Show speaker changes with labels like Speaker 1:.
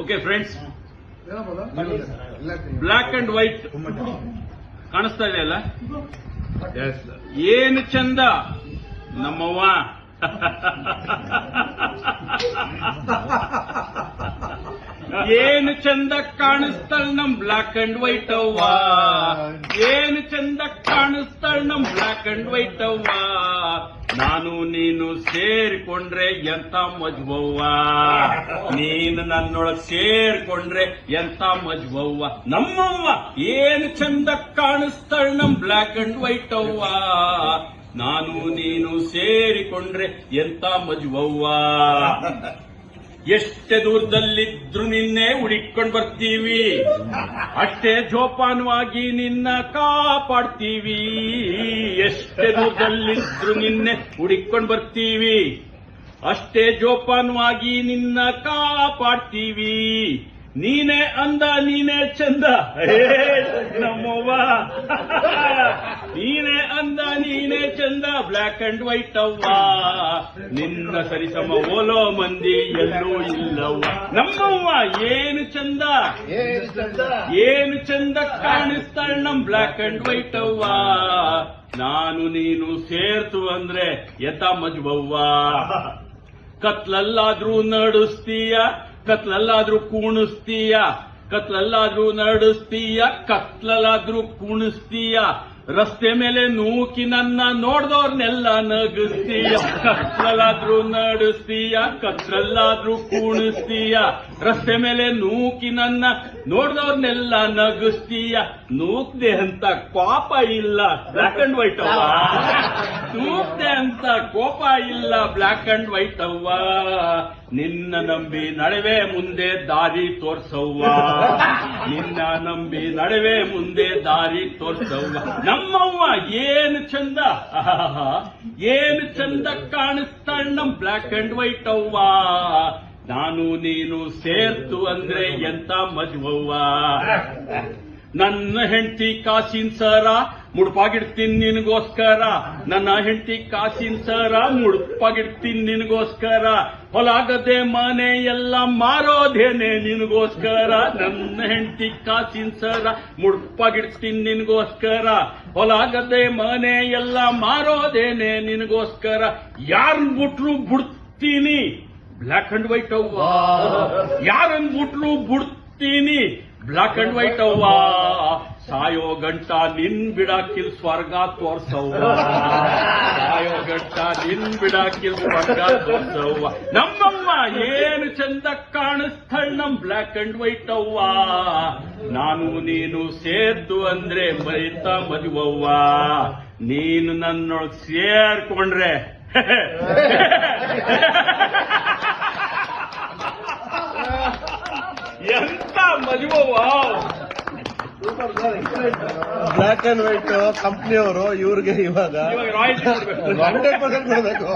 Speaker 1: Okay friends, black and white ಕಾಣಿಸ್ತಾ ಇದೆ ಅಲ್ಲ? ಏನು ಚಂದ ನಮ್ಮವ್ವ. ಏನು ಚಂದ ಕಾಣಿಸ್ತಾಳ ನಮ್ ಬ್ಲಾಕ್ ಅಂಡ್ ವೈಟ್ ಅವ್ವ. ಏನು ಚಂದ ಕಾಣಿಸ್ತಾಳ ನಮ್ ಬ್ಲಾಕ್ ಅಂಡ್ ವೈಟ್ ಅವ್ವ. ನಾನು ನೀನು ಸೇರಿಕೊಂಡ್ರೆ ಎಂತ ಮಜ್ವವ್ವ. ನೀನು ನನ್ನೊಳಗ್ ಸೇರ್ಕೊಂಡ್ರೆ ಎಂತ ಮಜ್ವವ್ವ. ನಮ್ಮವ್ವ ಏನು ಚಂದ ಕಾಣಿಸ್ತಾಳ ನಮ್ ಬ್ಲಾಕ್ ಅಂಡ್ ವೈಟ್ ಅವ್ವ. ನಾನು ನೀನು ಸೇರಿಕೊಂಡ್ರೆ ಎಂತ ಮಜ್ವವ್ವ. ಎಷ್ಟೇ ದೂರದಲ್ಲಿದ್ರು ನಿನ್ನೆ ಹುಡುಕೊಂಡು ಬರ್ತೀವಿ, ಅಷ್ಟೇ ಜೋಪಾನವಾಗಿ ನಿನ್ನ ಕಾಪಾಡ್ತೀವಿ. ಎಷ್ಟೇ ದೂರದಲ್ಲಿದ್ರು ನಿನ್ನೆ ಹುಡುಕೊಂಡು ಬರ್ತೀವಿ, ಅಷ್ಟೇ ಜೋಪಾನವಾಗಿ ನಿನ್ನ ಕಾಪಾಡ್ತೀವಿ. ನೀನೇ ಅಂದ ನೀನೇ ಚಂದ ನಮ್ಮವ್ವ. ನೀನೇ ಅಂದ ನೀನೇ ಚಂದ ಬ್ಲಾಕ್ ಅಂಡ್ ವೈಟ್ ಅವ್ವ. ನಿನ್ನ ಸರಿಸಮ ಓಲೋ ಮಂದಿ ಎಲ್ಲೂ ಇಲ್ಲವ್ವ. ನಮ್ಮವ್ವ ಏನು ಚಂದ, ಏನು ಚಂದ ಕಾಣಿಸ್ತಾಳ ನಮ್ ಬ್ಲಾಕ್ ಅಂಡ್ ವೈಟ್ ಅವ್ವ. ನಾನು ನೀನು ಸೇರ್ತು ಅಂದ್ರೆ ಎತ್ತ ಮಜ್ವವ್ವ. ಕತ್ಲಲ್ಲಾದ್ರೂ ನಡಿಸ್ತೀಯ, ಕತ್ಲಲ್ಲಾದ್ರೂ ಕೂಣಿಸ್ತೀಯ, ಕತ್ಲಲ್ಲಾದ್ರೂ ನಡಿಸ್ತೀಯ, ಕತ್ಲಲ್ಲಾದ್ರೂ ಕೂಣಿಸ್ತೀಯ. ರಸ್ತೆ ಮೇಲೆ ನೂಕಿ ನನ್ನ ನೋಡ್ದವ್ರನ್ನೆಲ್ಲ ನಗಿಸ್ತೀಯ. ಕತ್ಲಲ್ಲಾದ್ರೂ ನಡಿಸ್ತೀಯ, ಕತ್ಲಲ್ಲಾದ್ರೂ ಕೂಣಿಸ್ತೀಯ. ರಸ್ತೆ ಮೇಲೆ ನೂಕಿ ನನ್ನ ನೋಡ್ದವ್ರನ್ನೆಲ್ಲ ನಗಿಸ್ತೀಯ. ನೂಕ್ದೆ ಅಂತ ಕೋಪ ಇಲ್ಲ ಬ್ಲಾಕ್ ಅಂಡ್ ವೈಟ್ ಅವ್ವ. ನೂಕ್ದೆ ಅಂತ ಕೋಪ ಇಲ್ಲ ಬ್ಲಾಕ್ ಅಂಡ್ ವೈಟ್ ಅವ್ವ. ನಿನ್ನ ನಂಬಿ ನಡುವೆ ಮುಂದೆ ದಾರಿ ತೋರ್ಸವ್ವ. ನಿನ್ನ ನಂಬಿ ನಡುವೆ ಮುಂದೆ ದಾರಿ ತೋರ್ಸವ್ವ. ನಮ್ಮವ್ವ ಏನು ಚಂದ, ಏನು ಚಂದ ಕಾಣಿಸ್ತಾಳ ನಮ್ ಬ್ಲಾಕ್ ಅಂಡ್ ವೈಟ್ ಅವ್ವ. ನಾನು ನೀನು ಸೇರ್ತು ಅಂದ್ರೆ ಎಂತ ಮಜ್ವವ್ವ. ನನ್ನ ಹೆಂಡತಿ ಕಾಸಿನ ಸರ ಮುಡುಪಾಗಿಡ್ತೀನಿ ನಿನಗೋಸ್ಕರ. ನನ್ನ ಹೆಂಡತಿ ಕಾಸಿನ ಸರ ಮುಡುಪಾಗಿಡ್ತೀನಿ ನಿನಗೋಸ್ಕರ. ಹೊಲಾಗದೆ ಮನೆ ಎಲ್ಲ ಮಾರೋದೇನೆ ನಿನಗೋಸ್ಕರ. ನನ್ನ ಹೆಂಡತಿ ಕಾಸಿನ ಸರ ಮುಡುಪಾಗಿಡ್ತೀನಿ ನಿನಗೋಸ್ಕರ. ಹೊಲಾಗದೆ ಮನೆ ಎಲ್ಲ ಮಾರೋದೇನೆ ನಿನಗೋಸ್ಕರ. ಯಾರನ್ ಬಿಟ್ರು ಬಿಡ್ತೀನಿ ಬ್ಲಾಕ್ ಅಂಡ್ ವೈಟ್ ಅವ್ವ. ಯಾರನ್ ಬಿಟ್ರು ಬಿಡ್ತೀನಿ ಬ್ಲಾಕ್ ಅಂಡ್ ವೈಟ್ ಅವ್ವ. ಸಾಯೋ ಗಂಟ ನಿನ್ ಬಿಡಾಕಿಲ್ ಸ್ವರ್ಗ ತೋರ್ಸವ್ವ. ಸಾಯೋ ಗಂಟ ನಿನ್ ಬಿಡಾಕಿಲ್ ಸ್ವರ್ಗ ತೋರ್ಸವ್ವ. ನಮ್ಮವ್ವ ಏನು ಚಂದ ಕಾಣಿಸ್ತಾಳ ನಮ್ ಬ್ಲಾಕ್ ಅಂಡ್ ವೈಟ್ ಅವ್ವ. ನಾನು ನೀನು ಸೇರ್ತು ಅಂದ್ರೆ ಮೈತ ಮದುವವ್ವ. ನೀನು ನನ್ನೊಳಗ್ ಸೇರ್ಕೊಂಡ್ರೆ ಎಂತ ಮದುವವ್ವ.
Speaker 2: ಬ್ಲಾಕ್ ಅಂಡ್ ವೈಟ್ ಕಂಪ್ನಿಯವರು ಇವ್ರಿಗೆ ಇವಾಗ
Speaker 1: 100%
Speaker 2: ಕೊಡಬೇಕು.